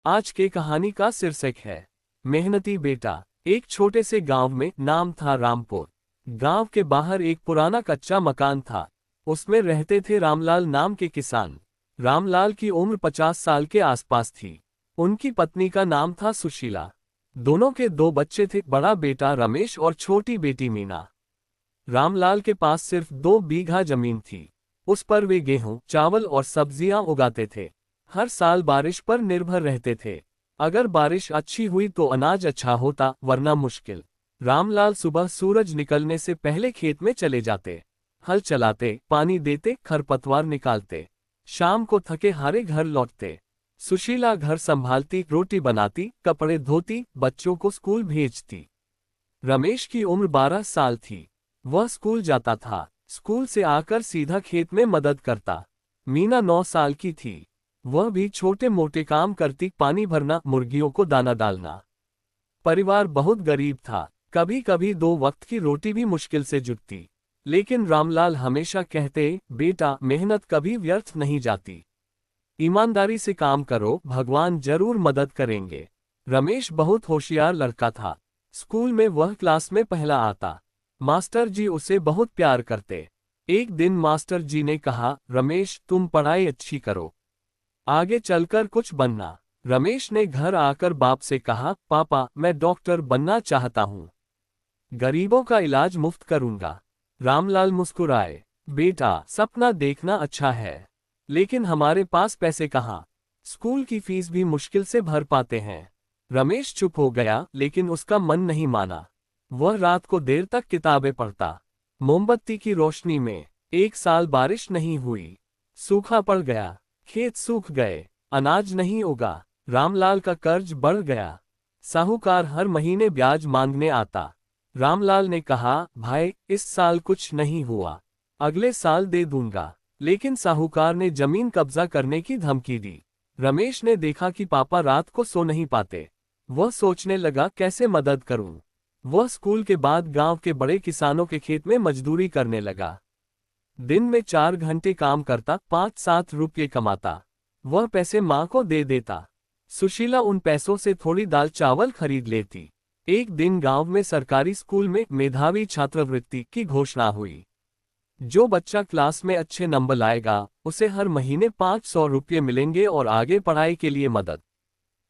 आज के कहानी का शीर्षक है मेहनती बेटा। एक छोटे से गांव में, नाम था रामपुर। गांव के बाहर एक पुराना कच्चा मकान था। उसमें रहते थे रामलाल नाम के किसान। रामलाल की उम्र 50 साल के आसपास थी। उनकी पत्नी का नाम था सुशीला। दोनों के 2 बच्चे थे, बड़ा बेटा रमेश और छोटी बेटी मीना। रामलाल के पास सिर्फ 2 बीघा जमीन थी। उस पर वे गेहूं, चावल और सब्जियां उगाते थे। हर साल बारिश पर निर्भर रहते थे। अगर बारिश अच्छी हुई तो अनाज अच्छा होता, वरना मुश्किल। रामलाल सुबह सूरज निकलने से पहले खेत में चले जाते। हल चलाते, पानी देते, खरपतवार निकालते। शाम को थके हारे घर लौटते। सुशीला घर संभालती, रोटी बनाती, कपड़े धोती, बच्चों को स्कूल भेजती। रमेश की उम्र 12 साल थी। वह स्कूल जाता था। स्कूल से आकर सीधा खेत में मदद करता। मीना 9 साल की थी। वह भी छोटे मोटे काम करती, पानी भरना, मुर्गियों को दाना डालना। परिवार बहुत गरीब था। कभी कभी 2 वक्त की रोटी भी मुश्किल से जुटती। लेकिन रामलाल हमेशा कहते, बेटा मेहनत कभी व्यर्थ नहीं जाती। ईमानदारी से काम करो, भगवान जरूर मदद करेंगे। रमेश बहुत होशियार लड़का था। स्कूल में वह क्लास में पहला आता। मास्टर जी उसे बहुत प्यार करते। एक दिन मास्टर जी ने कहा, रमेश तुम पढ़ाई अच्छी करो, आगे चलकर कुछ बनना। रमेश ने घर आकर बाप से कहा, पापा मैं डॉक्टर बनना चाहता हूँ, गरीबों का इलाज मुफ्त करूंगा। रामलाल मुस्कुराए, बेटा सपना देखना अच्छा है, लेकिन हमारे पास पैसे कहाँ, स्कूल की फीस भी मुश्किल से भर पाते हैं। रमेश चुप हो गया, लेकिन उसका मन नहीं माना। वह रात को देर तक किताबें पढ़ता, मोमबत्ती की रोशनी में। एक साल बारिश नहीं हुई, सूखा पड़ गया, खेत सूख गए, अनाज नहीं उगा। रामलाल का कर्ज बढ़ गया। साहूकार हर महीने ब्याज मांगने आता। रामलाल ने कहा, भाई इस साल कुछ नहीं हुआ, अगले साल दे दूंगा। लेकिन साहूकार ने जमीन कब्जा करने की धमकी दी। रमेश ने देखा कि पापा रात को सो नहीं पाते। वह सोचने लगा, कैसे मदद करूं। वह स्कूल के बाद गांव के बड़े किसानों के खेत में मजदूरी करने लगा। दिन में 4 घंटे काम करता, 5-7 रुपये कमाता। वह पैसे माँ को दे देता। सुशीला उन पैसों से थोड़ी दाल चावल खरीद लेती। एक दिन गांव में सरकारी स्कूल में मेधावी छात्रवृत्ति की घोषणा हुई। जो बच्चा क्लास में अच्छे नंबर लाएगा उसे हर महीने 500 रुपये मिलेंगे और आगे पढ़ाई के लिए मदद।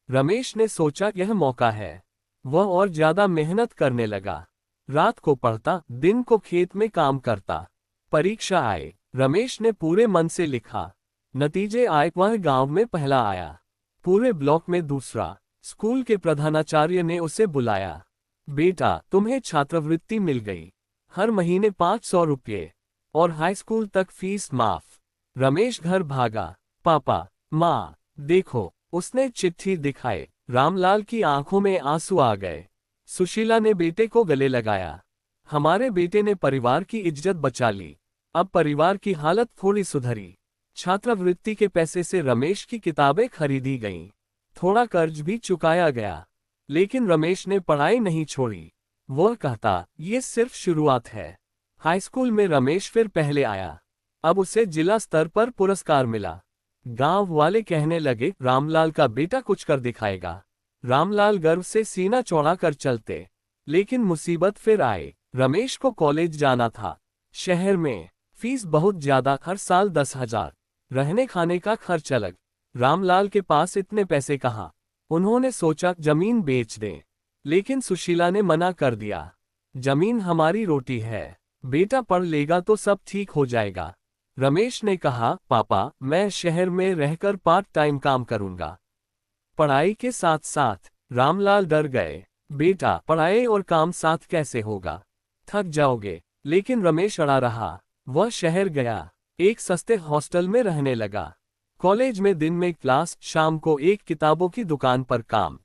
रमेश ने सोचा, यह मौका है। वह और ज्यादा मेहनत करने लगा। रात को पढ़ता, दिन को खेत में काम करता। परीक्षा आए, रमेश ने पूरे मन से लिखा। नतीजे आए, वह गांव में पहला आया, पूरे ब्लॉक में दूसरा। स्कूल के प्रधानाचार्य ने उसे बुलाया, बेटा तुम्हें छात्रवृत्ति मिल गई, हर महीने 500 रुपये और हाई स्कूल तक फीस माफ। रमेश घर भागा, पापा माँ देखो। उसने चिट्ठी दिखाई। रामलाल की आंखों में आंसू आ गए। सुशीला ने बेटे को गले लगाया, हमारे बेटे ने परिवार की इज्जत बचा ली। अब परिवार की हालत थोड़ी सुधरी। छात्रवृत्ति के पैसे से रमेश की किताबें खरीदी गईं। थोड़ा कर्ज भी चुकाया गया। लेकिन रमेश ने पढ़ाई नहीं छोड़ी। वह कहता, ये सिर्फ शुरुआत है। हाई स्कूल में रमेश फिर पहले आया। अब उसे जिला स्तर पर पुरस्कार मिला। गांव वाले कहने लगे, रामलाल का बेटा कुछ कर दिखाएगा। रामलाल गर्व से सीना चौड़ा कर चलते। लेकिन मुसीबत फिर आई। रमेश को कॉलेज जाना था। शहर में फीस बहुत ज्यादा, हर साल 10,000, रहने खाने का खर्च अलग। रामलाल के पास इतने पैसे कहाँ। उन्होंने सोचा जमीन बेच दें, लेकिन सुशीला ने मना कर दिया। जमीन हमारी रोटी है, बेटा पढ़ लेगा तो सब ठीक हो जाएगा। रमेश ने कहा, पापा मैं शहर में रहकर पार्ट टाइम काम करूंगा, पढ़ाई के साथ साथ। रामलाल डर गए, बेटा पढ़ाई और काम साथ कैसे होगा, थक जाओगे। लेकिन रमेश अड़ा रहा। वह शहर गया, एक सस्ते हॉस्टल में रहने लगा। कॉलेज में दिन में क्लास, शाम को एक किताबों की दुकान पर काम।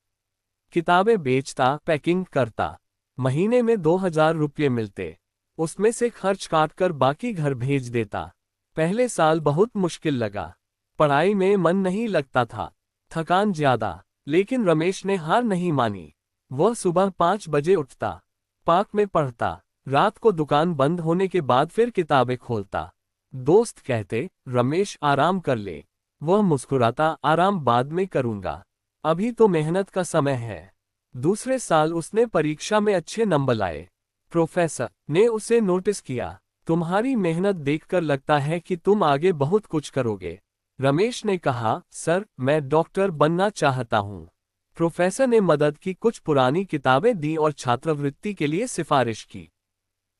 किताबें बेचता, पैकिंग करता। महीने में 2,000 रुपये मिलते। उसमें से खर्च काटकर बाकी घर भेज देता। पहले साल बहुत मुश्किल लगा। पढ़ाई में मन नहीं लगता था, थकान ज्यादा। लेकिन रमेश ने हार नहीं मानी। वह सुबह 5 बजे उठता, पार्क में पढ़ता। रात को दुकान बंद होने के बाद फिर किताबें खोलता। दोस्त कहते, रमेश आराम कर ले। वह मुस्कुराता, आराम बाद में करूंगा। अभी तो मेहनत का समय है। दूसरे साल उसने परीक्षा में अच्छे नंबर लाए। प्रोफेसर ने उसे नोटिस किया। तुम्हारी मेहनत देखकर लगता है कि तुम आगे बहुत कुछ करोगे। रमेश ने कहा, सर, मैं डॉक्टर बनना चाहता हूँ। प्रोफेसर ने मदद की, कुछ पुरानी किताबें दी और छात्रवृत्ति के लिए सिफारिश की।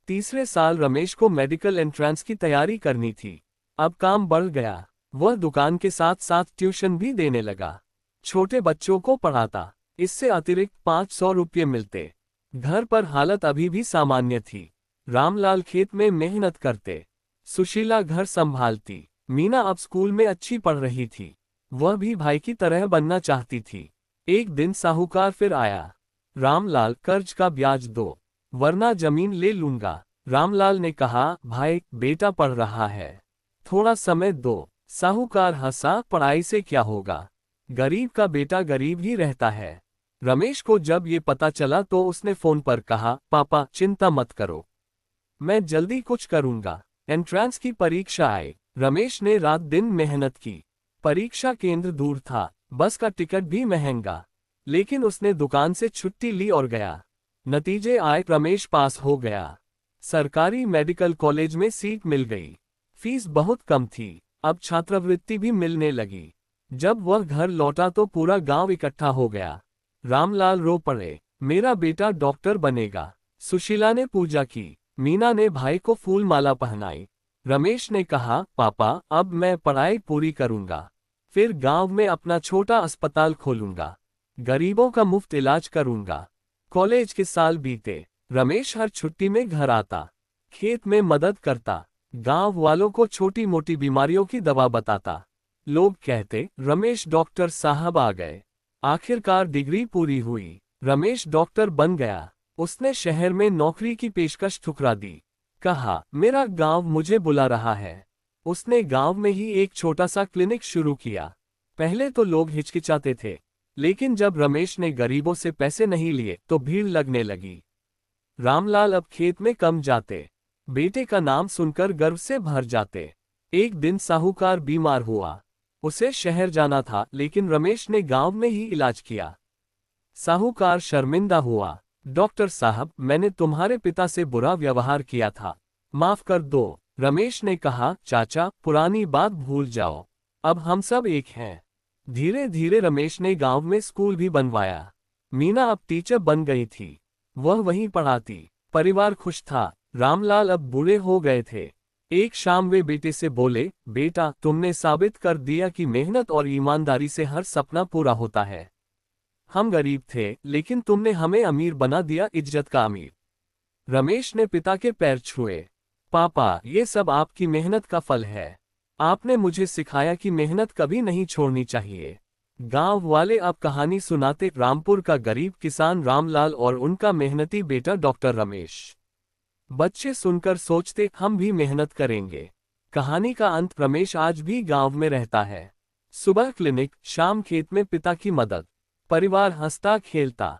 तीसरे साल रमेश को मेडिकल एंट्रेंस की तैयारी करनी थी। अब काम बढ़ गया। वह दुकान के साथ साथ ट्यूशन भी देने लगा। छोटे बच्चों को पढ़ाता। इससे अतिरिक्त 500 रुपये मिलते। घर पर हालत अभी भी सामान्य थी। रामलाल खेत में मेहनत करते। सुशीला घर संभालती। मीना अब स्कूल में अच्छी पढ़ रही थी। वह भी भाई की तरह बनना चाहती थी। एक दिन साहूकार फिर आया। रामलाल, कर्ज का ब्याज दो, वरना जमीन ले लूंगा। रामलाल ने कहा, भाई, बेटा पढ़ रहा है, थोड़ा समय दो। साहूकार हंसा, पढ़ाई से क्या होगा, गरीब का बेटा गरीब ही रहता है। रमेश को जब ये पता चला तो उसने फोन पर कहा, पापा, चिंता मत करो, मैं जल्दी कुछ करूंगा। एंट्रेंस की परीक्षा आई। रमेश ने रात दिन मेहनत की। परीक्षा केंद्र दूर था, बस का टिकट भी महंगा, लेकिन उसने दुकान से छुट्टी ली और गया। नतीजे आए, रमेश पास हो गया। सरकारी मेडिकल कॉलेज में सीट मिल गई। फीस बहुत कम थी, अब छात्रवृत्ति भी मिलने लगी। जब वह घर लौटा तो पूरा गांव इकट्ठा हो गया। रामलाल रो पड़े, मेरा बेटा डॉक्टर बनेगा। सुशीला ने पूजा की। मीना ने भाई को फूल माला पहनाई। रमेश ने कहा, पापा, अब मैं पढ़ाई पूरी करूंगा, फिर गांव में अपना छोटा अस्पताल खोलूंगा, गरीबों का मुफ्त इलाज करूंगा। कॉलेज के साल बीते। रमेश हर छुट्टी में घर आता, खेत में मदद करता, गांव वालों को छोटी मोटी बीमारियों की दवा बताता। लोग कहते, रमेश डॉक्टर साहब आ गए। आखिरकार डिग्री पूरी हुई। रमेश डॉक्टर बन गया। उसने शहर में नौकरी की पेशकश ठुकरा दी। कहा, मेरा गांव मुझे बुला रहा है। उसने गांव में ही एक छोटा सा क्लिनिक शुरू किया। पहले तो लोग हिचकिचाते थे, लेकिन जब रमेश ने गरीबों से पैसे नहीं लिए तो भीड़ लगने लगी। रामलाल अब खेत में कम जाते। बेटे का नाम सुनकर गर्व से भर जाते। एक दिन साहूकार बीमार हुआ। उसे शहर जाना था, लेकिन रमेश ने गांव में ही इलाज किया। साहूकार शर्मिंदा हुआ। डॉक्टर साहब, मैंने तुम्हारे पिता से बुरा व्यवहार किया था, माफ कर दो। रमेश ने कहा, चाचा, पुरानी बात भूल जाओ, अब हम सब एक हैं। धीरे धीरे रमेश ने गांव में स्कूल भी बनवाया। मीना अब टीचर बन गई थी। वह वहीं पढ़ाती। परिवार खुश था। रामलाल अब बूढ़े हो गए थे। एक शाम वे बेटे से बोले, बेटा, तुमने साबित कर दिया कि मेहनत और ईमानदारी से हर सपना पूरा होता है। हम गरीब थे, लेकिन तुमने हमें अमीर बना दिया, इज्जत का अमीर। रमेश ने पिता के पैर छुए। पापा, ये सब आपकी मेहनत का फल है। आपने मुझे सिखाया कि मेहनत कभी नहीं छोड़नी चाहिए। गांव वाले अब कहानी सुनाते, रामपुर का गरीब किसान रामलाल और उनका मेहनती बेटा डॉक्टर रमेश। बच्चे सुनकर सोचते, हम भी मेहनत करेंगे। कहानी का अंत, रमेश आज भी गांव में रहता है। सुबह क्लिनिक, शाम खेत में पिता की मदद। परिवार हंसता खेलता।